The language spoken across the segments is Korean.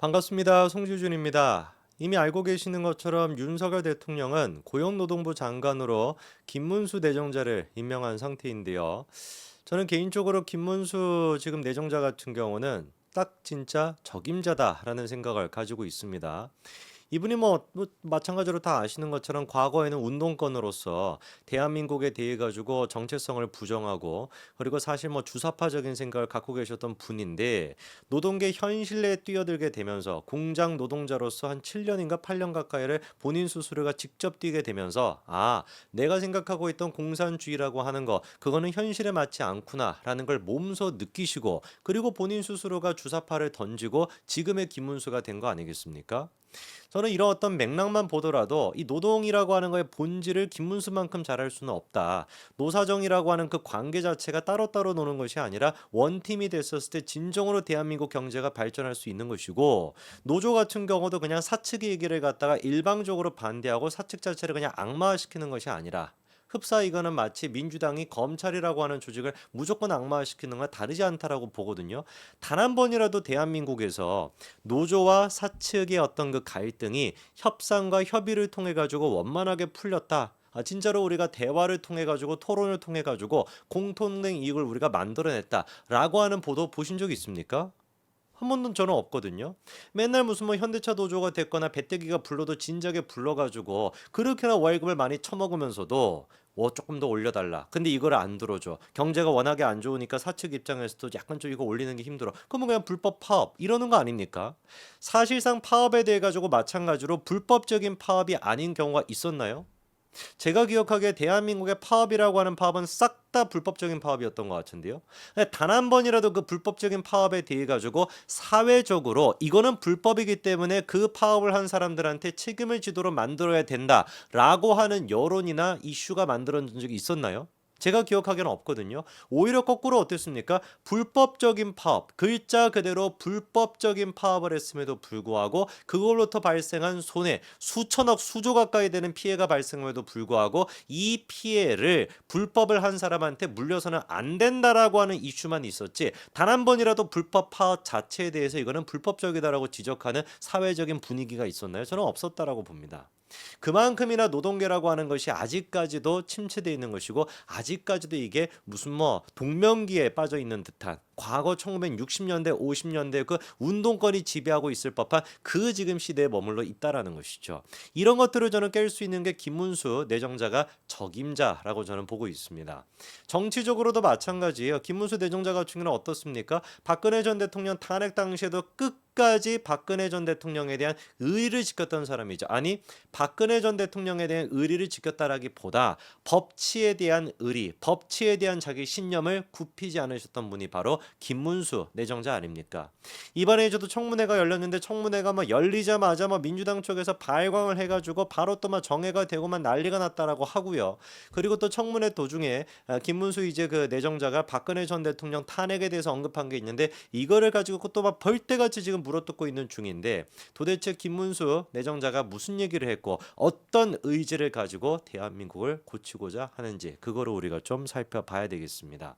반갑습니다. 송지준입니다. 이미 알고 계시는 것처럼 윤석열 대통령은 고용노동부 장관으로 김문수 내정자를 임명한 상태인데요. 저는 개인적으로 김문수 지금 내정자 같은 경우는 딱 진짜 적임자다라는 생각을 가지고 있습니다. 이분이 뭐 마찬가지로 다 아시는 것처럼 과거에는 운동권으로서 대한민국에 대해 가지고 정체성을 부정하고 그리고 사실 뭐 주사파적인 생각을 갖고 계셨던 분인데 노동계 현실에 뛰어들게 되면서 공장 노동자로서 한 7년인가 8년 가까이를 본인 스스로가 직접 뛰게 되면서 내가 생각하고 있던 공산주의라고 하는 거 그거는 현실에 맞지 않구나라는 걸 몸소 느끼시고 그리고 본인 스스로가 주사파를 던지고 지금의 김문수가 된 거 아니겠습니까? 저는 이런 어떤 맥락만 보더라도 이 노동이라고 하는 거의 본질을 김문수만큼 잘할 수는 없다. 노사정이라고 하는 그 관계 자체가 따로따로 노는 것이 아니라 원팀이 됐었을 때 진정으로 대한민국 경제가 발전할 수 있는 것이고 노조 같은 경우도 그냥 사측의 얘기를 갖다가 일방적으로 반대하고 사측 자체를 그냥 악마화시키는 것이 아니라 흡사 이거는 마치 민주당이 검찰이라고 하는 조직을 무조건 악마화시키는 것과 다르지 않다라고 보거든요. 단 한 번이라도 대한민국에서 노조와 사측의 어떤 그 갈등이 협상과 협의를 통해 가지고 원만하게 풀렸다. 진짜로 우리가 대화를 통해 가지고 토론을 통해 가지고 공통된 이익을 우리가 만들어냈다라고 하는 보도 보신 적 있습니까? 한 번도 저는 없거든요. 맨날 무슨 뭐 현대차 노조가 됐거나 배때기가 불러도 진작에 불러가지고 그렇게나 월급을 많이 처먹으면서도 조금 더 올려달라. 근데 이걸 안 들어줘. 경제가 워낙에 안 좋으니까 사측 입장에서도 약간 좀 이거 올리는 게 힘들어. 그러면 그냥 불법 파업 이러는 거 아닙니까? 사실상 파업에 대해 가지고 마찬가지로 불법적인 파업이 아닌 경우가 있었나요? 제가 기억하기에 대한민국의 파업이라고 하는 파업은 싹 다 불법적인 파업이었던 것 같은데요. 단 한 번이라도 그 불법적인 파업에 대해 가지고 사회적으로 이거는 불법이기 때문에 그 파업을 한 사람들한테 책임을 지도록 만들어야 된다라고 하는 여론이나 이슈가 만들어진 적이 있었나요? 제가 기억하기에는 없거든요. 오히려 거꾸로 어땠습니까? 불법적인 파업, 글자 그대로 불법적인 파업을 했음에도 불구하고 그걸로부터 발생한 손해, 수천억, 수조 가까이 되는 피해가 발생함에도 불구하고 이 피해를 불법을 한 사람한테 물려서는 안 된다라고 하는 이슈만 있었지 단 한 번이라도 불법 파업 자체에 대해서 이거는 불법적이다라고 지적하는 사회적인 분위기가 있었나요? 저는 없었다라고 봅니다. 그만큼이나 노동계라고 하는 것이 아직까지도 침체되어 있는 것이고 아직까지도 이게 무슨 뭐 동명기에 빠져 있는 듯한 과거 1960년대 50년대 그 운동권이 지배하고 있을 법한 그 지금 시대에 머물러 있다라는 것이죠. 이런 것들을 저는 깰 수 있는 게 김문수 내정자가 적임자라고 저는 보고 있습니다. 정치적으로도 마찬가지예요. 김문수 내정자 같은 경우는 어떻습니까? 박근혜 전 대통령 탄핵 당시에도 끝까지 박근혜 전 대통령에 대한 의의를 지켰던 사람이죠. 아니 박근혜 전 대통령에 대한 의리를 지켰다라기보다 법치에 대한 의리, 법치에 대한 자기 신념을 굽히지 않으셨던 분이 바로 김문수 내정자 아닙니까? 이번에 저도 청문회가 열렸는데 청문회가 뭐 열리자마자 뭐 민주당 쪽에서 발광을 해가지고 바로 또 막 정회가 되고만 난리가 났다라고 하고요. 그리고 또 청문회 도중에 김문수 이제 그 내정자가 박근혜 전 대통령 탄핵에 대해서 언급한 게 있는데 이거를 가지고 또 막 벌떼같이 지금 물어뜯고 있는 중인데 도대체 김문수 내정자가 무슨 얘기를 했고 어떤 의지를 가지고 대한민국을 고치고자 하는지 그거를 우리가 좀 살펴봐야 되겠습니다.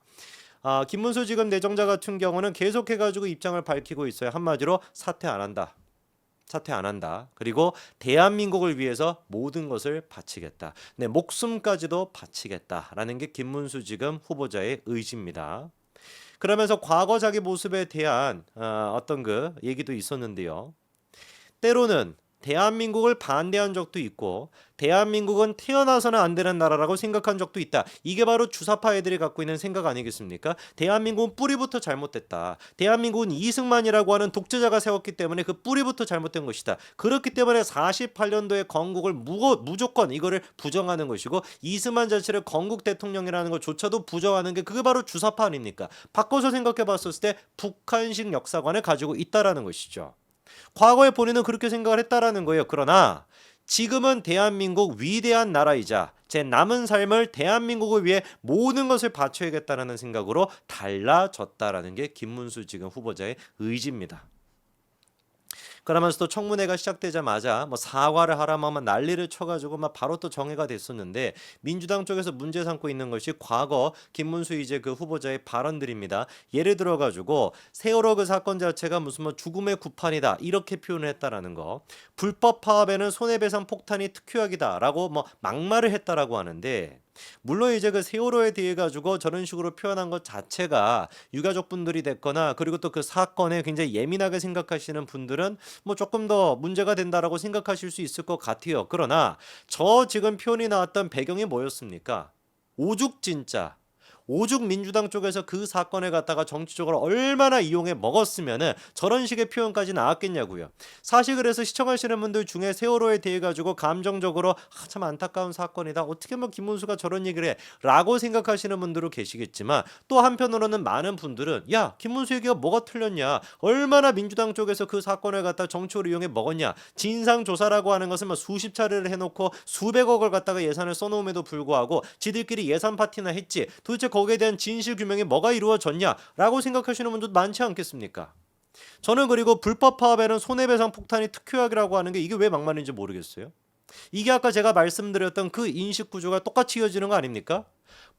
김문수 지금 내정자 같은 경우는 계속해가지고 입장을 밝히고 있어요. 한마디로 사퇴 안 한다. 사퇴 안 한다. 그리고 대한민국을 위해서 모든 것을 바치겠다. 내 목숨까지도 바치겠다라는 게 김문수 지금 후보자의 의지입니다. 그러면서 과거 자기 모습에 대한 어떤 그 얘기도 있었는데요. 때로는 대한민국을 반대한 적도 있고 대한민국은 태어나서는 안 되는 나라라고 생각한 적도 있다. 이게 바로 주사파 애들이 갖고 있는 생각 아니겠습니까? 대한민국은 뿌리부터 잘못됐다. 대한민국은 이승만이라고 하는 독재자가 세웠기 때문에 그 뿌리부터 잘못된 것이다. 그렇기 때문에 48년도에 건국을 무조건 이거를 부정하는 것이고 이승만 자체를 건국 대통령이라는 것조차도 부정하는 게 그게 바로 주사파 아닙니까? 바꿔서 생각해 봤을 때 북한식 역사관을 가지고 있다라는 것이죠. 과거에 본인은 그렇게 생각을 했다라는 거예요. 그러나 지금은 대한민국 위대한 나라이자 제 남은 삶을 대한민국을 위해 모든 것을 바쳐야겠다는 생각으로 달라졌다라는 게 김문수 지금 후보자의 의지입니다. 그러면서 또 청문회가 시작되자마자 뭐 사과를 하라면 막 난리를 쳐가지고 막 바로 또 정회가 됐었는데 민주당 쪽에서 문제 삼고 있는 것이 과거 김문수 이제 그 후보자의 발언들입니다. 예를 들어가지고 세월호 그 사건 자체가 무슨 뭐 죽음의 구판이다 이렇게 표현을 했다라는 거, 불법 파업에는 손해배상 폭탄이 특효약이다라고 뭐 막말을 했다라고 하는데. 물론 이제 그 세월호에 대해 가지고 저런 식으로 표현한 것 자체가 유가족분들이 됐거나 그리고 또 그 사건에 굉장히 예민하게 생각하시는 분들은 뭐 조금 더 문제가 된다라고 생각하실 수 있을 것 같아요. 그러나 저 지금 표현이 나왔던 배경이 뭐였습니까? 오죽 진짜 오죽 민주당 쪽에서 그 사건을 갖다가 정치적으로 얼마나 이용해 먹었으면은 저런 식의 표현까지 나왔겠냐고요. 사실 그래서 시청하시는 분들 중에 세월호에 대해 가지고 감정적으로 참 안타까운 사건이다. 어떻게 뭐 김문수가 저런 얘기를 해? 라고 생각하시는 분들도 계시겠지만 또 한편으로는 많은 분들은 야, 김문수 얘기가 뭐가 틀렸냐? 얼마나 민주당 쪽에서 그 사건을 갖다 정치적으로 이용해 먹었냐? 진상조사라고 하는 것은 뭐 수십 차례를 해놓고 수백억을 갖다가 예산을 써놓음에도 불구하고 지들끼리 예산 파티나 했지. 도대체 거기에 대한 진실 규명이 뭐가 이루어졌냐라고 생각하시는 분도 많지 않겠습니까? 저는 그리고 불법 파업에는 손해배상 폭탄이 특효약이라고 하는 게 이게 왜 막말인지 모르겠어요. 이게 아까 제가 말씀드렸던 그 인식 구조가 똑같이 이어지는 거 아닙니까?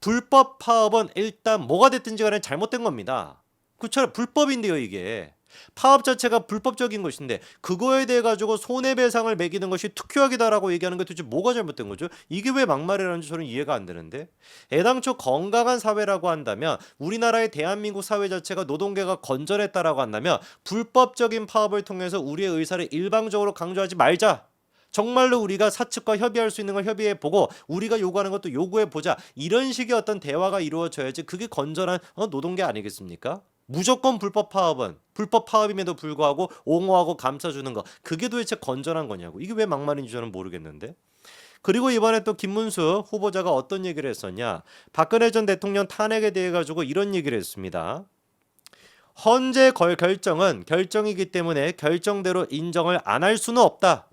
불법 파업은 일단 뭐가 됐든지 간에 잘못된 겁니다. 그처럼 불법인데요, 이게. 파업 자체가 불법적인 것인데 그거에 대해 가지고 손해배상을 매기는 것이 특효약이다라고 얘기하는 게 도대체 뭐가 잘못된 거죠? 이게 왜 막말이라는지 저는 이해가 안 되는데. 애당초 건강한 사회라고 한다면 우리나라의 대한민국 사회 자체가 노동계가 건전했다라고 한다면 불법적인 파업을 통해서 우리의 의사를 일방적으로 강조하지 말자. 정말로 우리가 사측과 협의할 수 있는 걸 협의해 보고 우리가 요구하는 것도 요구해 보자. 이런 식의 어떤 대화가 이루어져야지 그게 건전한 노동계 아니겠습니까? 무조건 불법 파업은 불법 파업임에도 불구하고 옹호하고 감싸주는 거, 그게 도대체 건전한 거냐고. 이게 왜 막말인지 저는 모르겠는데. 그리고 이번에 또 김문수 후보자가 어떤 얘기를 했었냐, 박근혜 전 대통령 탄핵에 대해 가지고 이런 얘기를 했습니다. 헌재 결정은 결정이기 때문에 결정대로 인정을 안 할 수는 없다.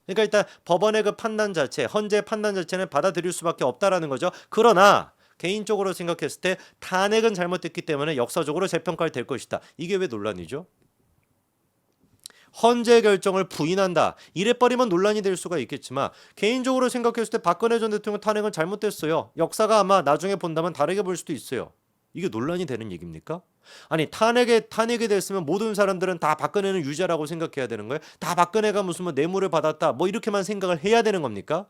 그러니까 일단 법원의 그 판단 자체, 헌재 판단 자체는 받아들일 수밖에 없다라는 거죠. 그러나 개인적으로 생각했을 때 탄핵은 잘못됐기 때문에 역사적으로 재평가를 될 것이다. 이게 왜 논란이죠? 헌재 결정을 부인한다. 이래버리면 논란이 될 수가 있겠지만 개인적으로 생각했을 때 박근혜 전 대통령 탄핵은 잘못됐어요. 역사가 아마 나중에 본다면 다르게 볼 수도 있어요. 이게 논란이 되는 얘기입니까? 아니 탄핵이 됐으면 모든 사람들은 다 박근혜는 유죄라고 생각해야 되는 거예요? 다 박근혜가 무슨 뭐 뇌물을 받았다 뭐 이렇게만 생각을 해야 되는 겁니까?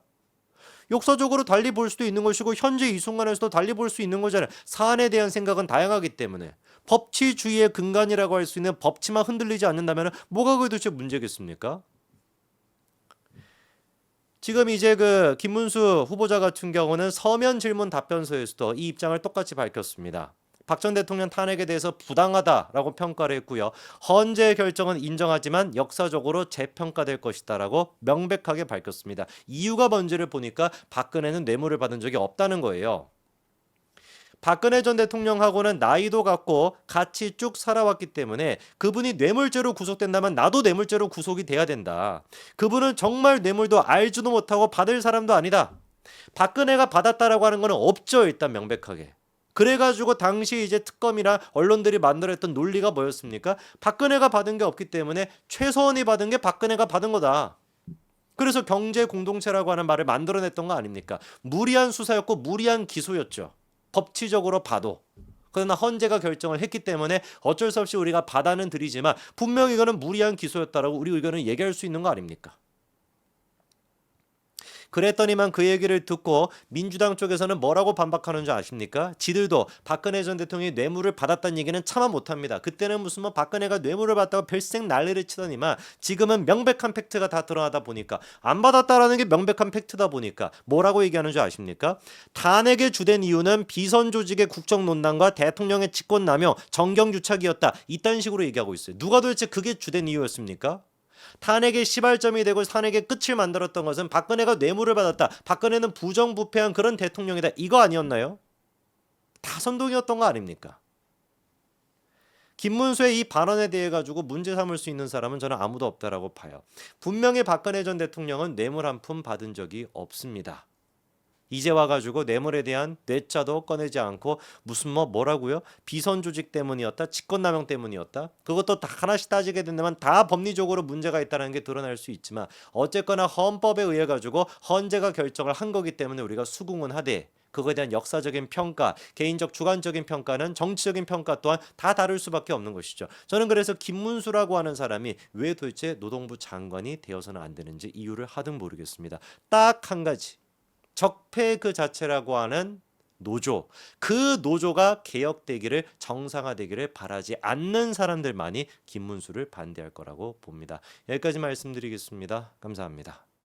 역사적으로 달리 볼 수도 있는 것이고 현재 이 순간에서도 달리 볼 수 있는 거잖아요. 사안에 대한 생각은 다양하기 때문에 법치주의의 근간이라고 할 수 있는 법치만 흔들리지 않는다면 뭐가 그게 도대체 문제겠습니까? 지금 이제 그 김문수 후보자 같은 경우는 서면 질문 답변서에서도 이 입장을 똑같이 밝혔습니다. 박 전 대통령 탄핵에 대해서 부당하다라고 평가를 했고요. 헌재 결정은 인정하지만 역사적으로 재평가될 것이다라고 명백하게 밝혔습니다. 이유가 뭔지를 보니까 박근혜는 뇌물을 받은 적이 없다는 거예요. 박근혜 전 대통령하고는 나이도 같고 같이 쭉 살아왔기 때문에 그분이 뇌물죄로 구속된다면 나도 뇌물죄로 구속이 돼야 된다. 그분은 정말 뇌물도 알지도 못하고 받을 사람도 아니다. 박근혜가 받았다라고 하는 거는 없죠. 일단 명백하게. 그래가지고 당시 이제 특검이나 언론들이 만들었던 논리가 뭐였습니까? 박근혜가 받은 게 없기 때문에 최서원이 받은 게 박근혜가 받은 거다. 그래서 경제 공동체라고 하는 말을 만들어냈던 거 아닙니까? 무리한 수사였고 무리한 기소였죠. 법치적으로 봐도. 그러나 헌재가 결정을 했기 때문에 어쩔 수 없이 우리가 받아는 드리지만 분명히 이거는 무리한 기소였다라고 우리 의견을 얘기할 수 있는 거 아닙니까? 그랬더니만 그 얘기를 듣고 민주당 쪽에서는 뭐라고 반박하는 줄 아십니까? 지들도 박근혜 전 대통령이 뇌물을 받았다는 얘기는 참아 못합니다. 그때는 무슨 뭐 박근혜가 뇌물을 받다고 별생 난리를 치더니만 지금은 명백한 팩트가 다 드러나다 보니까 안 받았다라는 게 명백한 팩트다 보니까 뭐라고 얘기하는 줄 아십니까? 탄핵의 주된 이유는 비선 조직의 국정농단과 대통령의 직권남용, 정경유착이었다. 이딴 식으로 얘기하고 있어요. 누가 도대체 그게 주된 이유였습니까? 탄핵의 시발점이 되고 탄핵의 끝을 만들었던 것은 박근혜가 뇌물을 받았다. 박근혜는 부정부패한 그런 대통령이다. 이거 아니었나요? 다 선동이었던 거 아닙니까? 김문수의 이 발언에 대해 가지고 문제 삼을 수 있는 사람은 저는 아무도 없다라고 봐요. 분명히 박근혜 전 대통령은 뇌물 한 푼 받은 적이 없습니다. 이제 와가지고 뇌물에 대한 뇌짜도 꺼내지 않고 무슨 뭐라고요? 비선 조직 때문이었다, 직권남용 때문이었다. 그것도 다 하나씩 따지게 된다면 다 법리적으로 문제가 있다는 게 드러날 수 있지만 어쨌거나 헌법에 의해 가지고 헌재가 결정을 한 거기 때문에 우리가 수긍은 하되 그거에 대한 역사적인 평가, 개인적 주관적인 평가는 정치적인 평가 또한 다 다를 수밖에 없는 것이죠. 저는 그래서 김문수라고 하는 사람이 왜 도대체 노동부 장관이 되어서는 안 되는지 이유를 하등 모르겠습니다. 딱 한 가지. 적폐 그 자체라고 하는 노조, 그 노조가 개혁되기를 정상화되기를 바라지 않는 사람들만이 김문수를 반대할 거라고 봅니다. 여기까지 말씀드리겠습니다. 감사합니다.